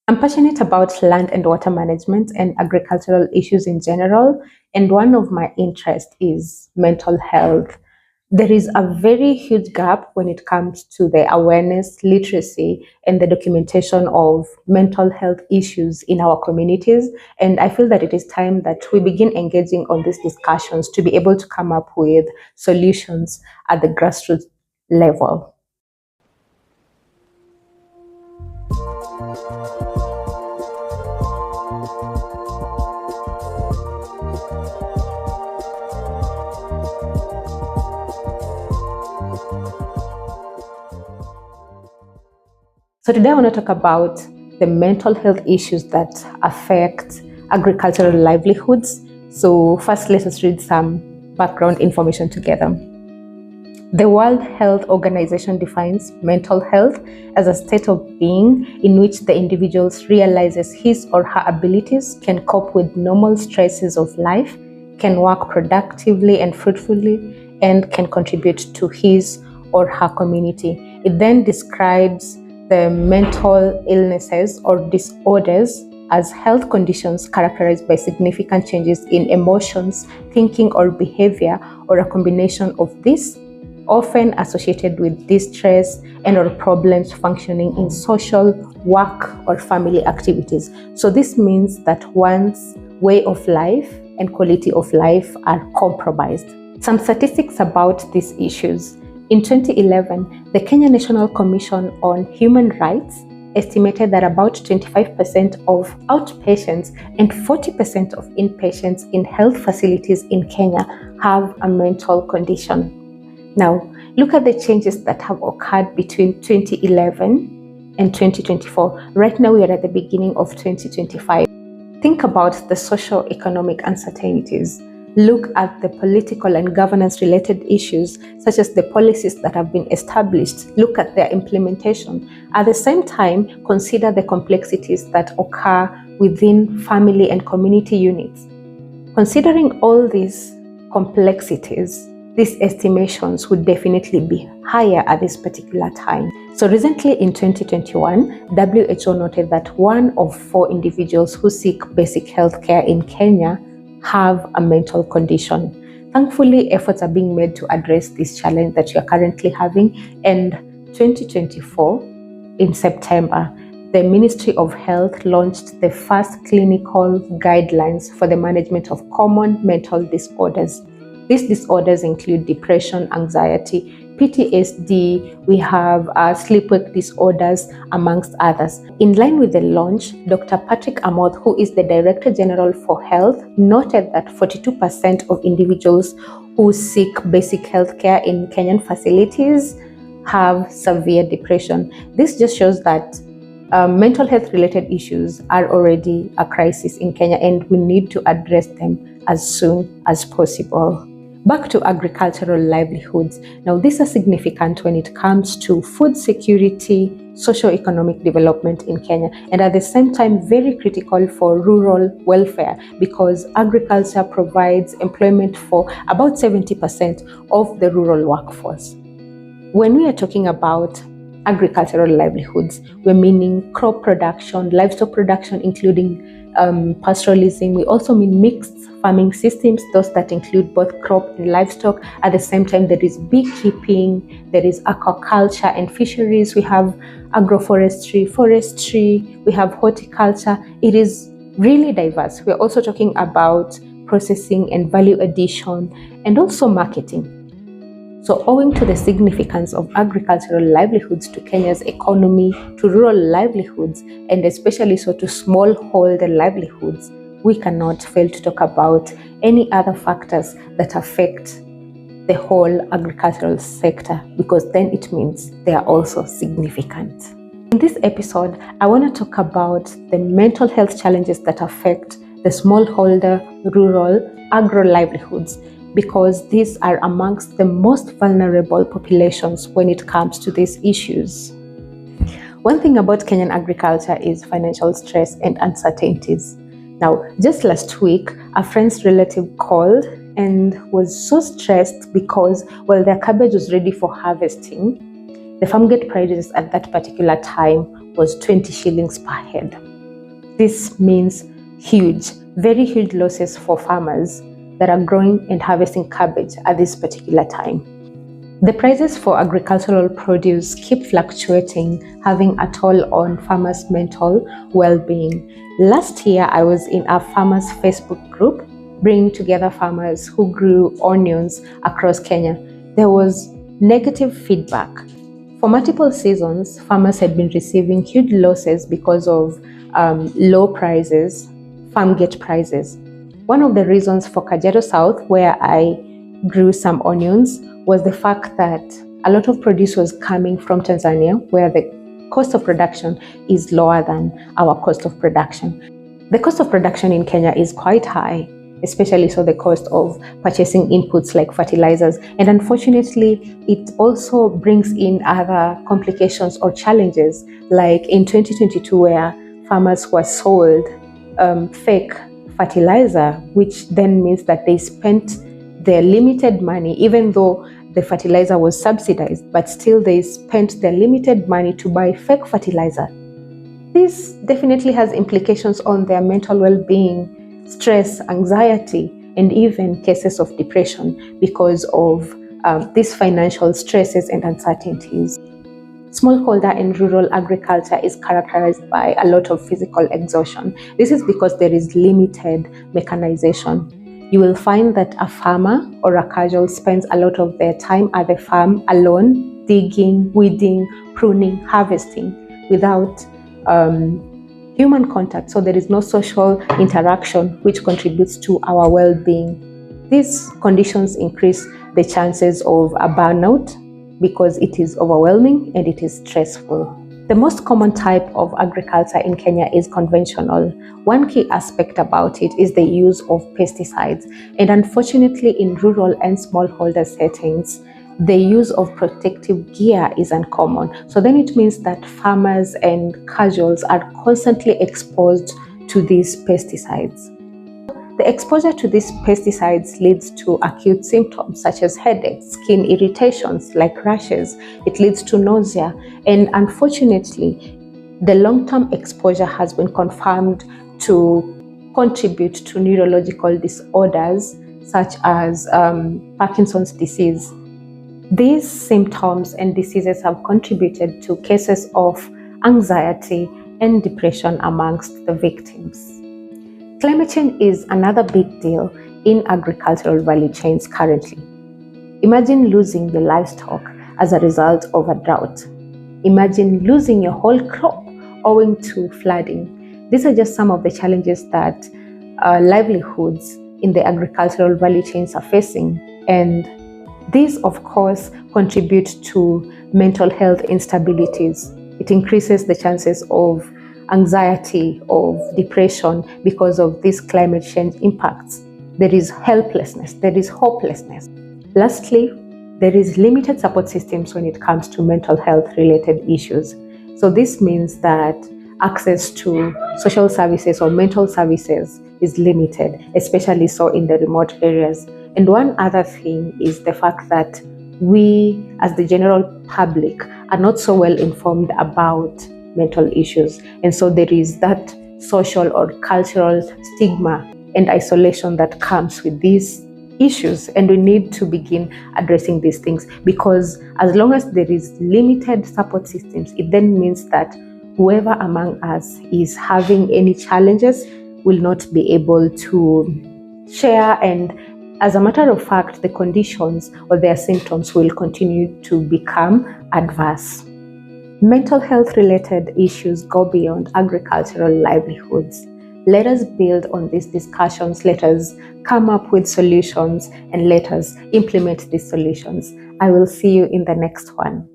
I'm passionate about land and water management and agricultural issues in general, and one of my interests is mental health. There is a very huge gap when it comes to the awareness, literacy, and the documentation of mental health issues in our communities. And I feel that it is time that we begin engaging on these discussions to be able to come up with solutions at the grassroots level. So today I want to talk about the mental health issues that affect agricultural livelihoods. So first, let us read some background information together. The World Health Organization defines mental health as a state of being in which the individual realizes his or her abilities, can cope with normal stresses of life, can work productively and fruitfully, and can contribute to his or her community. It then describes the mental illnesses or disorders as health conditions characterized by significant changes in emotions, thinking, or behavior, or a combination of these, often associated with distress and or problems functioning in social, work, or family activities. So this means that one's way of life and quality of life are compromised. Some statistics about these issues. In 2011, the Kenya National Commission on Human Rights estimated that about 25% of outpatients and 40% of inpatients in health facilities in Kenya have a mental condition. Now, look at the changes that have occurred between 2011 and 2024. Right now, we are at the beginning of 2025. Think about the socio-economic uncertainties. Look at the political and governance-related issues, such as the policies that have been established. Look at their implementation. At the same time, consider the complexities that occur within family and community units. Considering all these complexities, these estimations would definitely be higher at this particular time. So recently in 2021, WHO noted that 1 of 4 individuals who seek basic health care in Kenya have a mental condition. Thankfully, efforts are being made to address this challenge that you are currently having. And 2024, in September, the Ministry of Health launched the first clinical guidelines for the management of common mental disorders. These disorders include depression, anxiety, PTSD, we have sleep-wake disorders, amongst others. In line with the launch, Dr. Patrick Amoth, who is the Director General for Health, noted that 42% of individuals who seek basic health care in Kenyan facilities have severe depression. This just shows that mental health related issues are already a crisis in Kenya, and we need to address them as soon as possible. Back to agricultural livelihoods. Now, these are significant when it comes to food security, socio-economic development in Kenya, and at the same time very critical for rural welfare, because agriculture provides employment for about 70% of the rural workforce. When we are talking about agricultural livelihoods, we're meaning crop production, livestock production, including pastoralism. We also mean mixed farming systems, those that include both crop and livestock. At the same time, there is beekeeping, there is aquaculture and fisheries, we have agroforestry, forestry, we have horticulture. It is really diverse. We're also talking about processing and value addition and also marketing. So owing to the significance of agricultural livelihoods to Kenya's economy, to rural livelihoods, and especially so to smallholder livelihoods, we cannot fail to talk about any other factors that affect the whole agricultural sector, because then it means they are also significant. In this episode, I want to talk about the mental health challenges that affect the smallholder, rural, agro livelihoods, because these are amongst the most vulnerable populations when it comes to these issues. One thing about Kenyan agriculture is financial stress and uncertainties. Now, just last week, a friend's relative called and was so stressed because, well, their cabbage was ready for harvesting. The farm gate prices at that particular time was 20 shillings per head. This means huge, very huge losses for farmers that are growing and harvesting cabbage at this particular time. The prices for agricultural produce keep fluctuating, having a toll on farmers' mental well-being. Last year, I was in a farmers' Facebook group, bringing together farmers who grew onions across Kenya. There was negative feedback. For multiple seasons, farmers had been receiving huge losses because of low prices, farm gate prices. One of the reasons for Kajiado South, where I grew some onions, was the fact that a lot of produce was coming from Tanzania, where the cost of production is lower than our cost of production. The cost of production in Kenya is quite high, especially so the cost of purchasing inputs like fertilizers. And unfortunately, it also brings in other complications or challenges, like in 2022, where farmers were sold fake fertilizer, which then means that they spent their limited money, even though the fertilizer was subsidized, but still they spent their limited money to buy fake fertilizer. This definitely has implications on their mental well-being, stress, anxiety, and even cases of depression because of these financial stresses and uncertainties. Smallholder and rural agriculture is characterized by a lot of physical exhaustion. This is because there is limited mechanization. You will find that a farmer or a casual spends a lot of their time at the farm alone, digging, weeding, pruning, harvesting, without human contact. So there is no social interaction, which contributes to our well-being. These conditions increase the chances of a burnout because it is overwhelming and it is stressful. The most common type of agriculture in Kenya is conventional. One key aspect about it is the use of pesticides. And unfortunately, in rural and smallholder settings, the use of protective gear is uncommon. So then it means that farmers and casuals are constantly exposed to these pesticides. The exposure to these pesticides leads to acute symptoms such as headaches, skin irritations like rashes. It leads to nausea. And unfortunately, the long-term exposure has been confirmed to contribute to neurological disorders such as Parkinson's disease. These symptoms and diseases have contributed to cases of anxiety and depression amongst the victims. Climate change is another big deal in agricultural value chains currently. Imagine losing your livestock as a result of a drought. Imagine losing your whole crop owing to flooding. These are just some of the challenges that livelihoods in the agricultural value chains are facing. And these, of course, contribute to mental health instabilities. It increases the chances of anxiety, of depression because of these climate change impacts. There is helplessness, there is hopelessness. Lastly, there is limited support systems when it comes to mental health related issues. So this means that access to social services or mental services is limited, especially so in the remote areas. And one other thing is the fact that we, as the general public, are not so well informed about mental issues. And so there is that social or cultural stigma and isolation that comes with these issues. And we need to begin addressing these things, because as long as there is limited support systems, it then means that whoever among us is having any challenges will not be able to share, and as a matter of fact, the conditions or their symptoms will continue to become adverse. Mental health related issues go beyond agricultural livelihoods. Let us build on these discussions, let us come up with solutions, and let us implement these solutions. I will see you in the next one.